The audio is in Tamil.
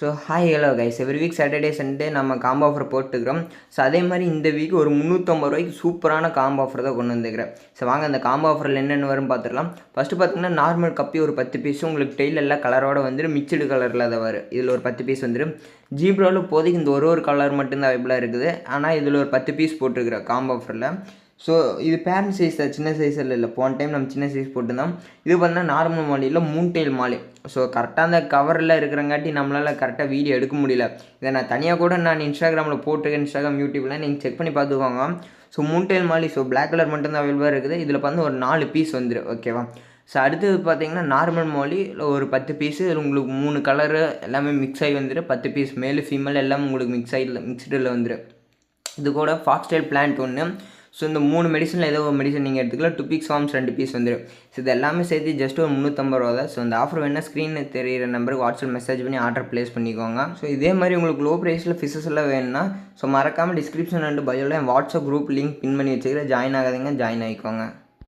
So hi hello guys, every week Saturday Sunday நம்ம காம்போ ஆஃபர் போட்டுக்கிறோம். ஸோ அதே மாதிரி இந்த வீக் ஒரு 350 ரூபாய்க்கு சூப்பரான காம்போ ஆஃபர் தான் கொண்டு வந்துக்கிறேன். ஸோ வாங்க அந்த காம்போ ஆஃபரில் என்னென்ன வரும் பார்த்துக்கலாம். ஃபஸ்ட்டு பார்த்தீங்கன்னா நார்மல் கப்பி ஒரு 10 பீஸும் உங்களுக்கு டெய்ல் எல்லாம் கலரோடு வந்துடும். மிக்சடு கலரில் அதை வரும். இதில் ஒரு 10 பீஸ் வந்துடும். ஜீப்ராவில் இப்போதைக்கு இந்த ஒரு கலர் மட்டும்தான் அவைபிளாக இருக்குது. ஆனால் இதில் ஒரு 10 பீஸ் போட்டுருக்குறேன் காம்போ ஆஃபரில். ஸோ இது பேரண்ட் சைஸ் தான், சின்ன சைஸில் இல்லை. போன டைம் நம்ம சின்ன சைஸ் போட்டுருந்தோம். இது பார்த்தீங்கன்னா நார்மல் மாலியில் 3 டெயில் மாலி. ஸோ கரெக்டாக அந்த கவரில் இருக்கிறங்காட்டி நம்மளால் கரெக்டாக வீடியோ எடுக்க முடியல. இதை நான் தனியாக கூட நான் இன்ஸ்டாகிராமில் போட்டிருக்கேன். இன்ஸ்டாகிராம் யூடியூப்பில் நீங்கள் செக் பண்ணி பார்த்துக்கோங்க. ஸோ 3 டெயில் மாலி. ஸோ பிளாக் கலர் மட்டும்தான் அவைலபிளாக இருக்குது. இதில் பார்த்து ஒரு 4 பீஸ் வந்துடும். ஓகேவா? ஸோ அடுத்தது பார்த்தீங்கன்னா நார்மல் மாலி ஒரு 10 பீஸு. இதில் உங்களுக்கு 3 கலரு எல்லாமே மிக்ஸ் ஆகி வந்துடும். 10 பீஸ் மேலு ஃபீமேல் எல்லாமே உங்களுக்கு மிக்சடில் வந்துடும். இது கூட ஃபாக்ஸ்டைல் பிளான்ட் ஒன்று. ஸோ இந்த 3 மெடிசனில் ஏதோ ஒரு மெடிசன் நீங்கள் எடுத்துக்கலாம். 2 பீக்ஸ் ஃபார்ம்ஸ் 2 பீஸ் வந்துடும். ஸோ இது எல்லாமே சேர்த்து ஜஸ்ட் ஒரு 350 ரூபா தான். ஸோ இந்த ஆஃபர் வேணால் ஸ்க்ரீனில் தெரியிற நம்பருக்கு வாட்ஸ்அப் மெசேஜ் பண்ணி ஆர்டர் ப்ளேஸ் பண்ணிக்கோங்க. ஸோ இதே மாதிரி உங்களுக்கு லோ ப்ரைஸில் ஃபிஷஸ் எல்லாம் வேணும்னா ஸோ மறக்காமல் டிஸ்கிரிப்ஷன் அண்ட் பயோவில் வாட்ஸ்அப் குரூப் லிங்க் பின் பண்ணி வச்சுக்கிறேன். ஜாயின் ஆகாதீங்க, ஜாயின் ஆகிக்கோங்க.